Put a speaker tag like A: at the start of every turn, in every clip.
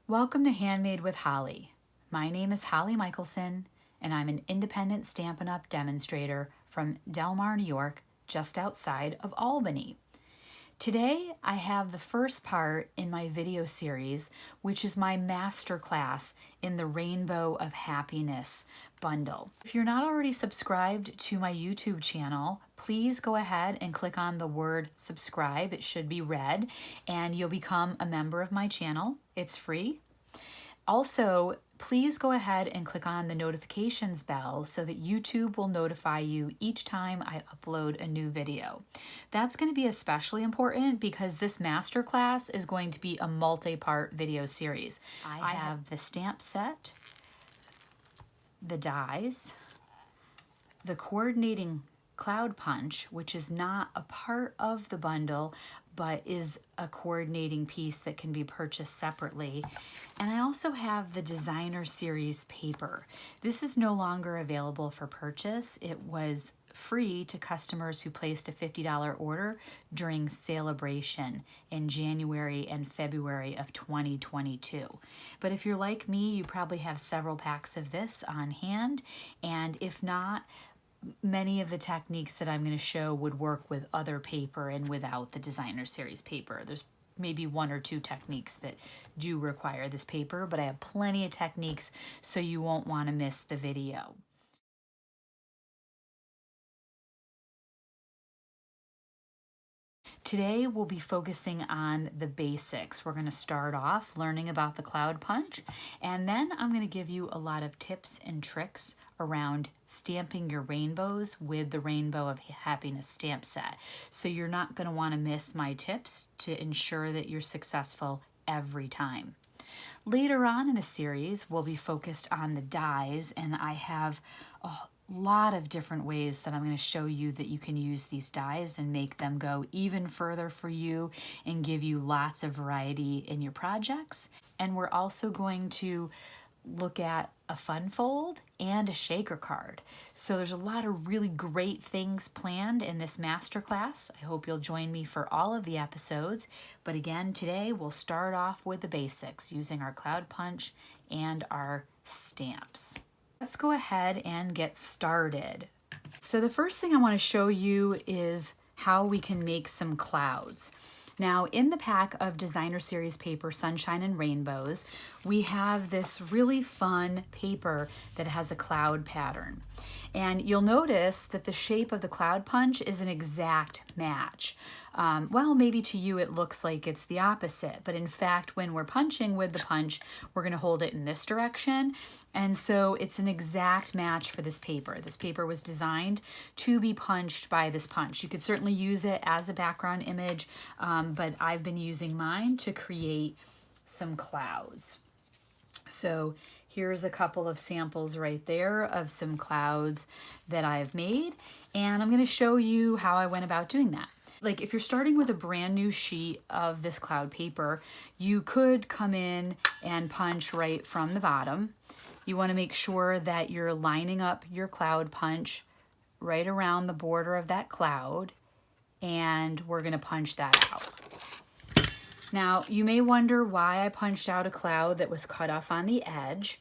A: Welcome to Handmade with Holly. My name is Holly Michelson, and I'm an independent Stampin' Up! Demonstrator from Del Mar, New York, just outside of Albany. Today, I have the first part in my video series, which is my Masterclass in the Rainbow of Happiness bundle. If you're not already subscribed to my YouTube channel, please go ahead and click on the word subscribe. It should be red, and you'll become a member of my channel. It's free. Also, please go ahead and click on the notifications bell so that YouTube will notify you each time I upload a new video. That's going to be especially important because this masterclass is going to be a multi-part video series. I have the stamp set, the dies, the coordinating cloud punch, which is not a part of the bundle, but is a coordinating piece that can be purchased separately. And I also have the designer series paper. This is no longer available for purchase. It was free to customers who placed a $50 order during Celebration in January and February of 2022. But if you're like me, you probably have several packs of this on hand, and if not, many of the techniques that I'm going to show would work with other paper and without the designer series paper. There's maybe one or two techniques that do require this paper, but I have plenty of techniques, so you won't want to miss the video. Today we'll be focusing on the basics. We're going to start off learning about the cloud punch, and then I'm going to give you a lot of tips and tricks around stamping your rainbows with the Rainbow of Happiness stamp set. So you're not going to want to miss my tips to ensure that you're successful every time. Later on in the series, we'll be focused on the dies, and I have a lot of different ways that I'm going to show you that you can use these dies and make them go even further for you and give you lots of variety in your projects. And we're also going to look at a fun fold and a shaker card. So there's a lot of really great things planned in this masterclass. I hope you'll join me for all of the episodes. But again, today we'll start off with the basics using our cloud punch and our stamps. Let's go ahead and get started. So the first thing I want to show you is how we can make some clouds. Now, in the pack of designer series paper, Sunshine and Rainbows, we have this really fun paper that has a cloud pattern. And you'll notice that the shape of the cloud punch is an exact match. Well, maybe to you it looks like it's the opposite, but in fact, when we're punching with the punch, we're going to hold it in this direction. And so it's an exact match for this paper. This paper was designed to be punched by this punch. You could certainly use it as a background image, but I've been using mine to create some clouds. So here's a couple of samples right there of some clouds that I've made, and I'm going to show you how I went about doing that. Like if you're starting with a brand new sheet of this cloud paper, you could come in and punch right from the bottom. You want to make sure that you're lining up your cloud punch right around the border of that cloud, and we're going to punch that out. Now, you may wonder why I punched out a cloud that was cut off on the edge,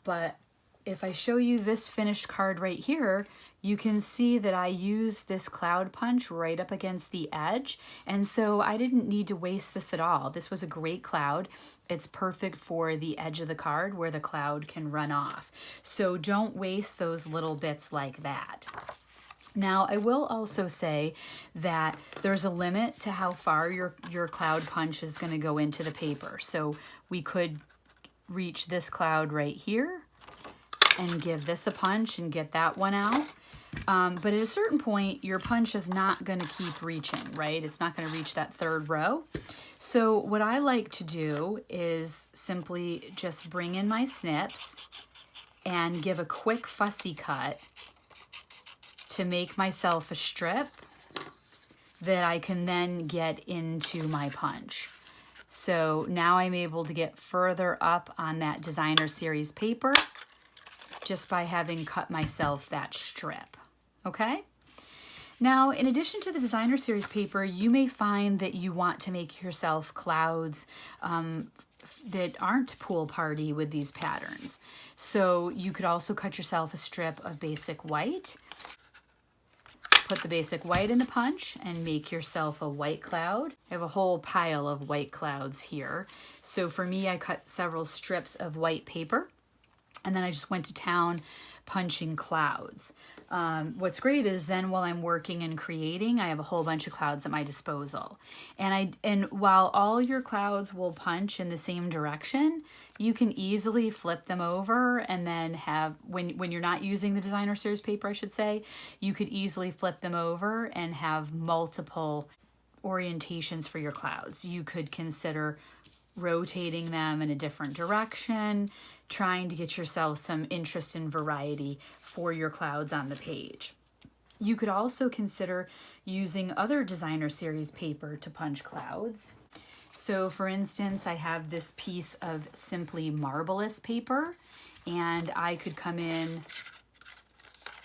A: but if I show you this finished card right here, you can see that I used this cloud punch right up against the edge, and so I didn't need to waste this at all. This was a great cloud. It's perfect for the edge of the card where the cloud can run off. So don't waste those little bits like that. Now, I will also say that there's a limit to how far your cloud punch is going to go into the paper. So we could reach this cloud right here and give this a punch and get that one out. But at a certain point, your punch is not going to keep reaching, right? It's not going to reach that third row. So what I like to do is simply just bring in my snips and give a quick fussy cut to make myself a strip that I can then get into my punch. So now I'm able to get further up on that designer series paper just by having cut myself that strip, okay? Now, in addition to the designer series paper, you may find that you want to make yourself clouds that aren't pool party with these patterns. So you could also cut yourself a strip of basic white, put the basic white in the punch and make yourself a white cloud. I have a whole pile of white clouds here. So for me, I cut several strips of white paper and then I just went to town punching clouds. What's great is then while I'm working and creating, I have a whole bunch of clouds at my disposal. And while all your clouds will punch in the same direction, you can easily flip them over and then have, when you're not using the designer series paper, I should say, you could easily flip them over and have multiple orientations for your clouds. You could consider rotating them in a different direction, trying to get yourself some interest and variety for your clouds on the page. You could also consider using other designer series paper to punch clouds. So for instance, I have this piece of Simply Marvelous paper, and I could come in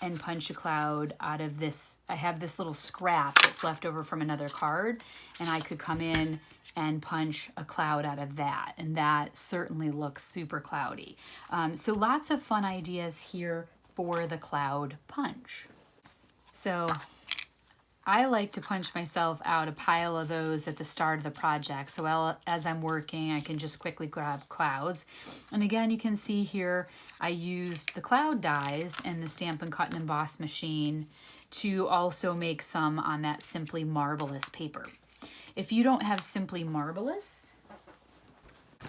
A: and punch a cloud out of this. I have this little scrap that's left over from another card, and I could come in and punch a cloud out of that, and that certainly looks super cloudy. So lots of fun ideas here for the cloud punch. So I like to punch myself out a pile of those at the start of the project. So as I'm working, I can just quickly grab clouds. And again, you can see here, I used the cloud dies and the Stampin' Cut and Emboss machine to also make some on that Simply Marvelous paper. If you don't have Simply Marvelous,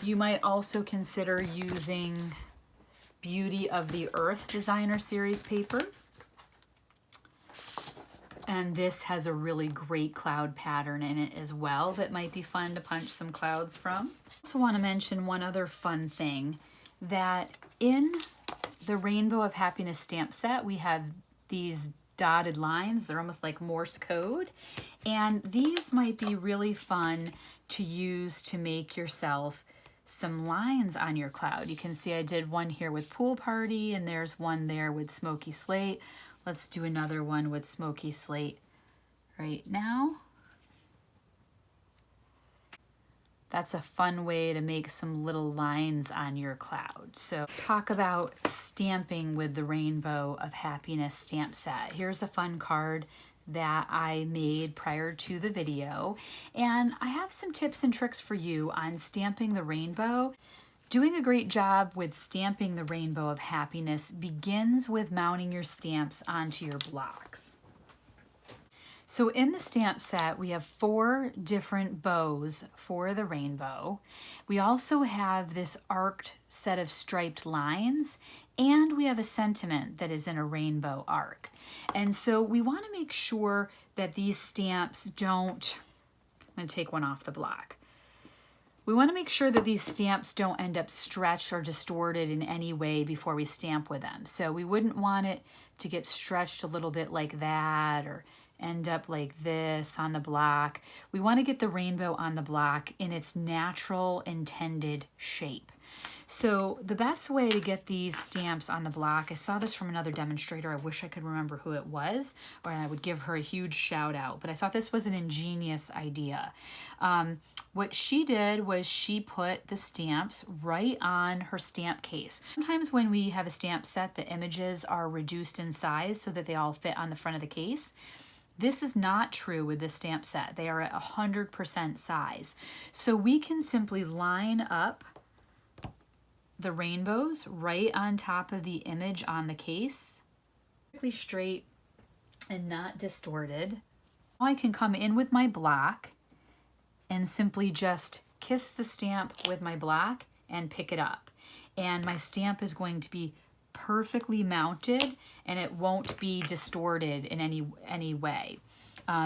A: you might also consider using Beauty of the Earth designer series paper. And this has a really great cloud pattern in it as well that might be fun to punch some clouds from. I also want to mention one other fun thing, that in the Rainbow of Happiness stamp set, we have these dotted lines. They're almost like Morse code. And these might be really fun to use to make yourself some lines on your cloud. You can see I did one here with Pool Party, and there's one there with Smoky Slate. Let's do another one with Smoky Slate right now. That's a fun way to make some little lines on your cloud. So let's talk about stamping with the Rainbow of Happiness stamp set. Here's a fun card that I made prior to the video. And I have some tips and tricks for you on stamping the rainbow. Doing a great job with stamping the Rainbow of Happiness begins with mounting your stamps onto your blocks. So in the stamp set, we have 4 different bows for the rainbow. We also have this arced set of striped lines, and we have a sentiment that is in a rainbow arc. And so we want to make sure that these stamps don't, I'm going to take one off the block. We want to make sure that these stamps don't end up stretched or distorted in any way before we stamp with them. So we wouldn't want it to get stretched a little bit like that or end up like this on the block. We want to get the rainbow on the block in its natural intended shape. So the best way to get these stamps on the block, I saw this from another demonstrator. I wish I could remember who it was, or I would give her a huge shout out, but I thought this was an ingenious idea. What she did was she put the stamps right on her stamp case. Sometimes when we have a stamp set, the images are reduced in size so that they all fit on the front of the case. This is not true with this stamp set. They are at 100% size. So we can simply line up the rainbows right on top of the image on the case, perfectly straight and not distorted. Now I can come in with my block and simply just kiss the stamp with my block and pick it up. And my stamp is going to be perfectly mounted and it won't be distorted in any way.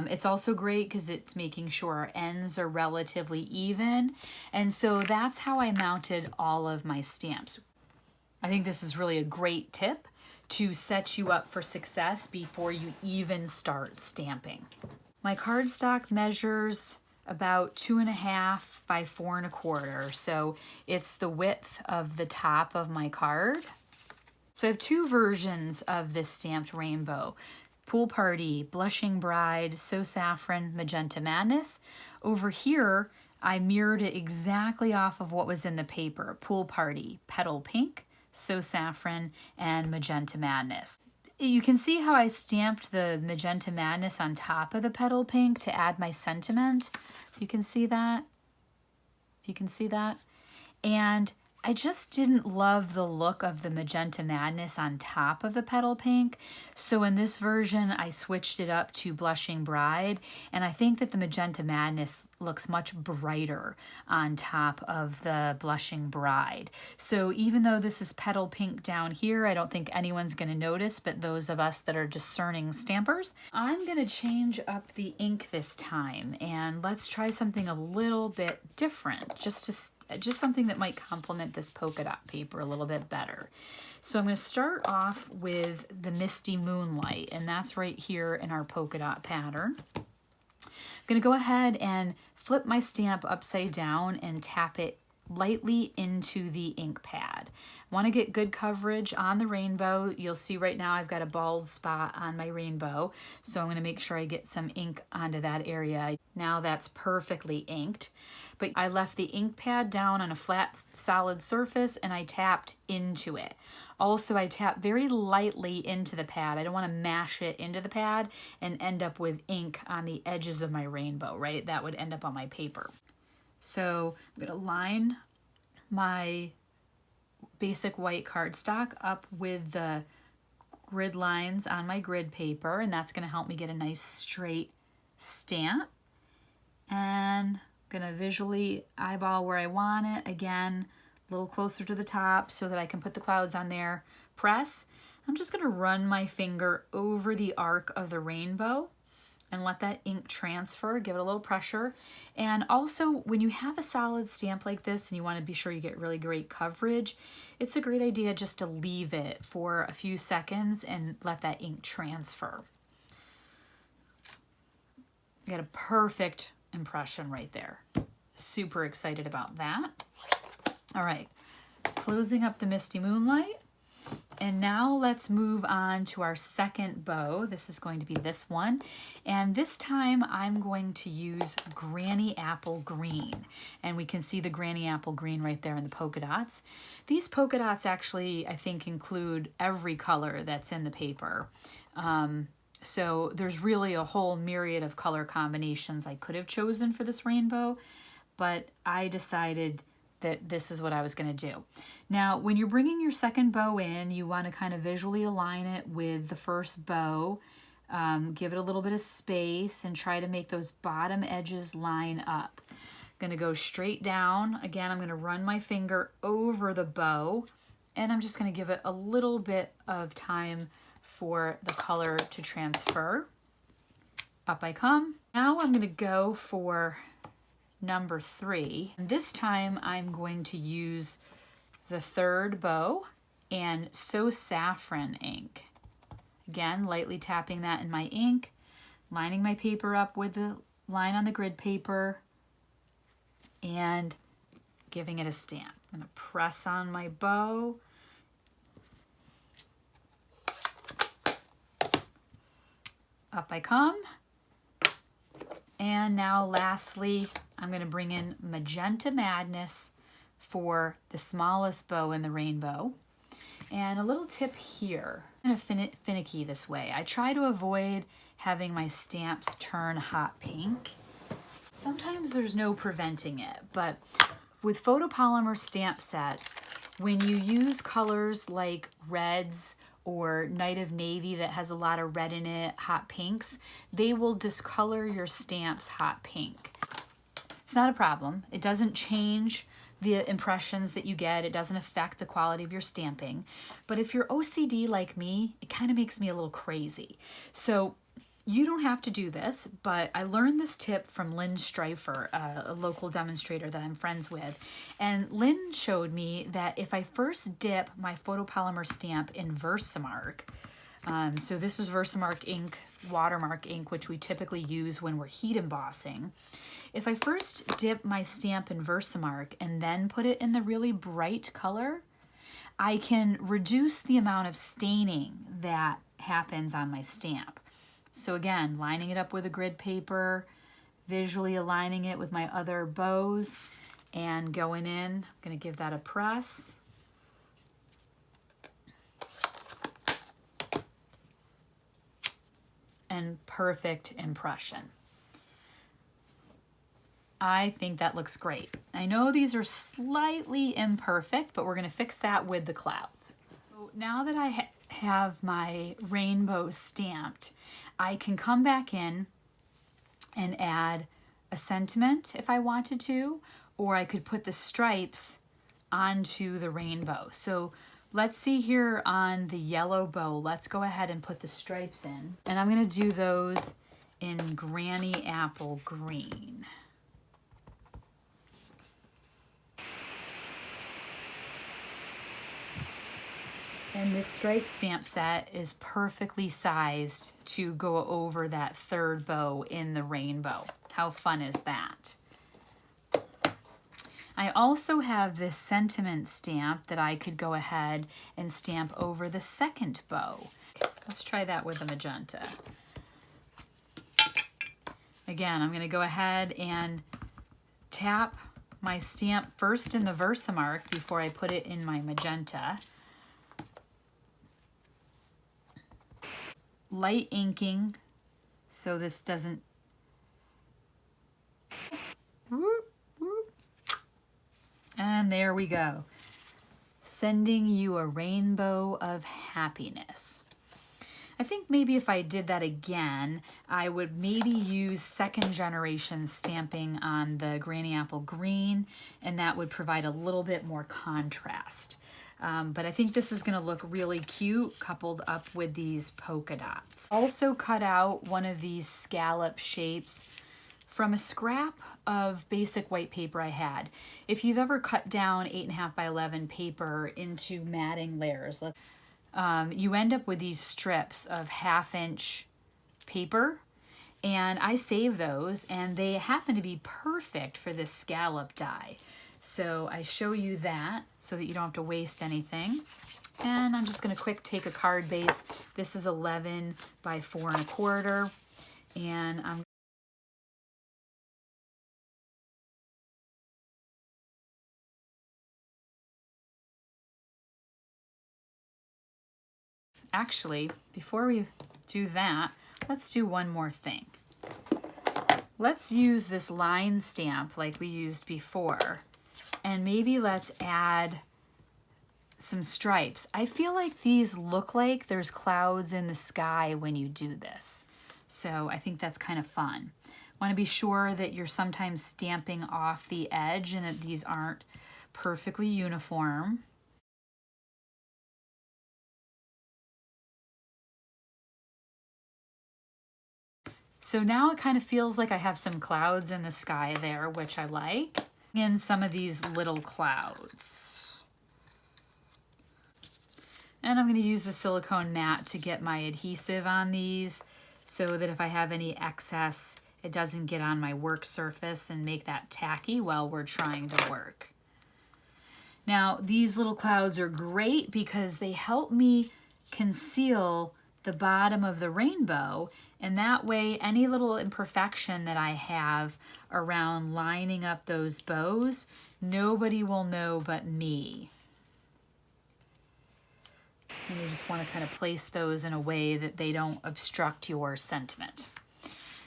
A: It's also great because it's making sure our ends are relatively even. And so that's how I mounted all of my stamps. I think this is really a great tip to set you up for success before you even start stamping. My cardstock measures about 2.5 by 4.25. So it's the width of the top of my card. So I have 2 versions of this stamped rainbow. Pool Party, Blushing Bride, So Saffron, Magenta Madness. Over here, I mirrored it exactly off of what was in the paper. Pool Party, Petal Pink, So Saffron, and Magenta Madness. You can see how I stamped the Magenta Madness on top of the Petal Pink to add my sentiment. You can see that. You can see that. And I just didn't love the look of the Magenta Madness on top of the Petal Pink. So in this version, I switched it up to Blushing Bride. And I think that the Magenta Madness looks much brighter on top of the Blushing Bride. So even though this is Petal Pink down here, I don't think anyone's going to notice, but those of us that are discerning stampers. I'm going to change up the ink this time. And let's try something a little bit different, just something that might complement this polka dot paper a little bit better. So I'm going to start off with the Misty Moonlight, and that's right here in our polka dot pattern. I'm going to go ahead and flip my stamp upside down and tap it lightly into the ink pad. I want to get good coverage on the rainbow. You'll see right now I've got a bald spot on my rainbow, so I'm going to make sure I get some ink onto that area. Now that's perfectly inked, but I left the ink pad down on a flat solid surface and I tapped into it. Also, I tap very lightly into the pad. I don't want to mash it into the pad and end up with ink on the edges of my rainbow, right? That would end up on my paper. So I'm going to line my basic white cardstock up with the grid lines on my grid paper, and that's going to help me get a nice straight stamp. And I'm going to visually eyeball where I want it. Again, a little closer to the top so that I can put the clouds on there. Press. I'm just going to run my finger over the arc of the rainbow and let that ink transfer, give it a little pressure. And also, when you have a solid stamp like this and you want to be sure you get really great coverage, it's a great idea just to leave it for a few seconds and let that ink transfer. You got a perfect impression right there. Super excited about that. All right, closing up the Misty Moonlight. And now let's move on to our second bow. This is going to be this one. And this time I'm going to use Granny Apple Green. And we can see the Granny Apple Green right there in the polka dots. These polka dots actually, I think, include every color that's in the paper. So there's really a whole myriad of color combinations I could have chosen for this rainbow, but I decided that this is what I was going to do. Now, when you're bringing your second bow in, you want to kind of visually align it with the first bow. Give it a little bit of space and try to make those bottom edges line up. I'm going to go straight down. Again, I'm going to run my finger over the bow, and I'm just going to give it a little bit of time for the color to transfer. Up I come. Now I'm going to go for number 3. And this time I'm going to use the third bow and So Saffron ink. Again, lightly tapping that in my ink, lining my paper up with the line on the grid paper, and giving it a stamp. I'm going to press on my bow. Up I come. And now lastly, I'm going to bring in Magenta Madness for the smallest bow in the rainbow. And a little tip here, I'm kind of finicky this way. I try to avoid having my stamps turn hot pink. Sometimes there's no preventing it, but with photopolymer stamp sets, when you use colors like reds or Night of Navy that has a lot of red in it, hot pinks, they will discolor your stamps hot pink. It's not a problem. It doesn't change the impressions that you get. It doesn't affect the quality of your stamping. But if you're OCD like me, it kind of makes me a little crazy. So you don't have to do this, but I learned this tip from Lynn Streifer, a local demonstrator that I'm friends with. And Lynn showed me that if I first dip my photopolymer stamp in Versamark, so this is Versamark ink, watermark ink, which we typically use when we're heat embossing. If I first dip my stamp in Versamark and then put it in the really bright color, I can reduce the amount of staining that happens on my stamp. So again, lining it up with a grid paper, visually aligning it with my other bows and going in. I'm going to give that a press. And perfect impression. I think that looks great. I know these are slightly imperfect, but we're going to fix that with the clouds. So now that I have my rainbow stamped, I can come back in and add a sentiment if I wanted to, or I could put the stripes onto the rainbow. So let's see here on the yellow bow, let's go ahead and put the stripes in. And I'm going to do those in Granny Apple Green. And this stripe stamp set is perfectly sized to go over that third bow in the rainbow. How fun is that? I also have this sentiment stamp that I could go ahead and stamp over the second bow. Let's try that with the magenta. Again, I'm going to go ahead and tap my stamp first in the Versamark before I put it in my magenta. Light inking so this doesn't and there we go, sending you a rainbow of happiness. I think maybe if I did that again, I would maybe use second generation stamping on the Granny Apple Green, and that would provide a little bit more contrast. But I think this is going to look really cute coupled up with these polka dots. Also cut out one of these scallop shapes from a scrap of basic white paper I had. If you've ever cut down 8.5 by 11 paper into matting layers, you end up with these strips of 1/2 inch paper, and I save those, and they happen to be perfect for this scallop die. So I show you that so that you don't have to waste anything. And I'm just going to quick take a card base. This is 11 by 4 1/4, and I'm actually, before we do that, let's do one more thing. Let's use this line stamp like we used before, and maybe let's add some stripes. I feel like these look like there's clouds in the sky when you do this. So I think that's kind of fun. Want to be sure that you're sometimes stamping off the edge and that these aren't perfectly uniform. So now it kind of feels like I have some clouds in the sky there, which I like. And some of these little clouds. And I'm going to use the silicone mat to get my adhesive on these so that if I have any excess, it doesn't get on my work surface and make that tacky while we're trying to work. Now, these little clouds are great because they help me conceal the bottom of the rainbow, and that way any little imperfection that I have around lining up those bows, nobody will know but me. And you just want to kind of place those in a way that they don't obstruct your sentiment.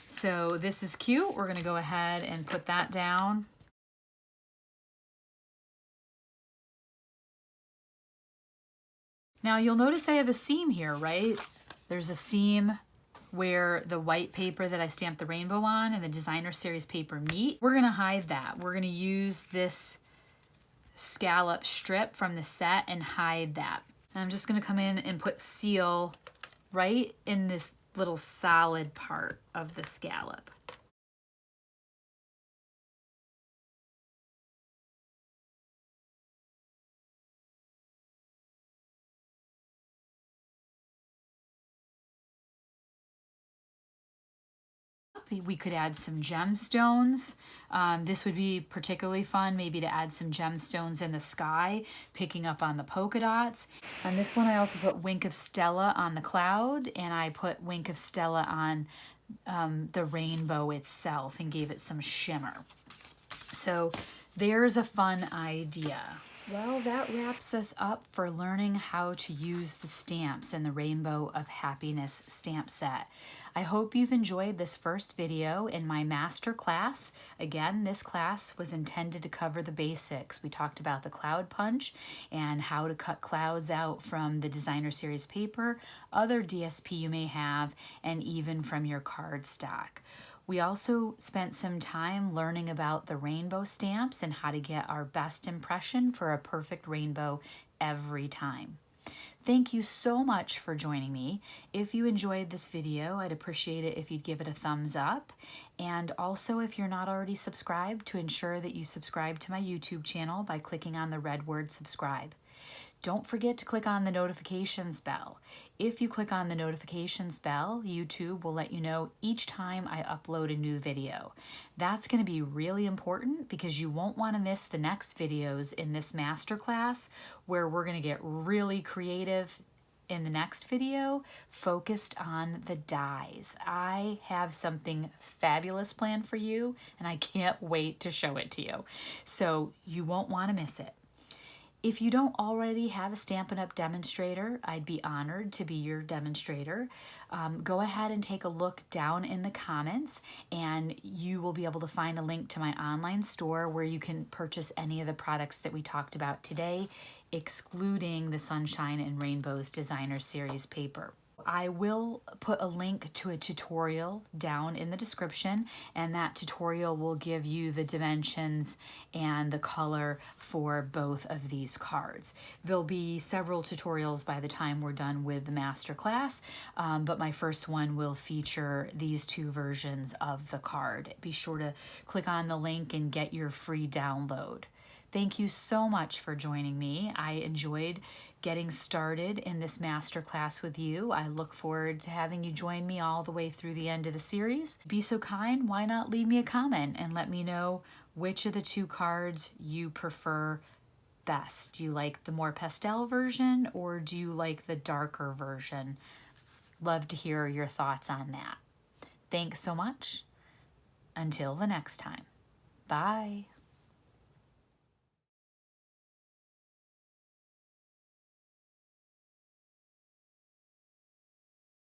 A: So this is cute. We're going to go ahead and put that down. Now you'll notice I have a seam here, right? There's a seam where the white paper that I stamped the rainbow on and the designer series paper meet. We're going to hide that. We're going to use this scallop strip from the set and hide that. And I'm just going to come in and put seal right in this little solid part of the scallop. We could add some gemstones. This would be particularly fun, maybe to add some gemstones in the sky, picking up on the polka dots. On this one, I also put Wink of Stella on the cloud, and I put Wink of Stella on the rainbow itself and gave it some shimmer. So there's a fun idea. Well, that wraps us up for learning how to use the stamps in the Rainbow of Happiness stamp set. I hope you've enjoyed this first video in my master class. Again, this class was intended to cover the basics. We talked about the cloud punch and how to cut clouds out from the designer series paper, other DSP you may have, and even from your card stock. We also spent some time learning about the rainbow stamps and how to get our best impression for a perfect rainbow every time. Thank you so much for joining me. If you enjoyed this video, I'd appreciate it if you'd give it a thumbs up. And also, if you're not already subscribed, to ensure that you subscribe to my YouTube channel by clicking on the red word subscribe. Don't forget to click on the notifications bell. If you click on the notifications bell, YouTube will let you know each time I upload a new video. That's going to be really important because you won't want to miss the next videos in this masterclass, where we're going to get really creative in the next video, focused on the dies. I have something fabulous planned for you, and I can't wait to show it to you. So you won't want to miss it. If you don't already have a Stampin' Up! Demonstrator, I'd be honored to be your demonstrator. Go ahead and take a look down in the comments, and you will be able to find a link to my online store where you can purchase any of the products that we talked about today, excluding the Sunshine and Rainbows Designer Series paper. I will put a link to a tutorial down in the description, and that tutorial will give you the dimensions and the color for both of these cards. There'll be several tutorials by the time we're done with the master class, but my first one will feature these two versions of the card. Be sure to click on the link and get your free download. Thank you so much for joining me. I enjoyed getting started in this masterclass with you. I look forward to having you join me all the way through the end of the series. Be so kind, why not leave me a comment and let me know which of the two cards you prefer best. Do you like the more pastel version, or do you like the darker version? Love to hear your thoughts on that. Thanks so much. Until the next time. Bye.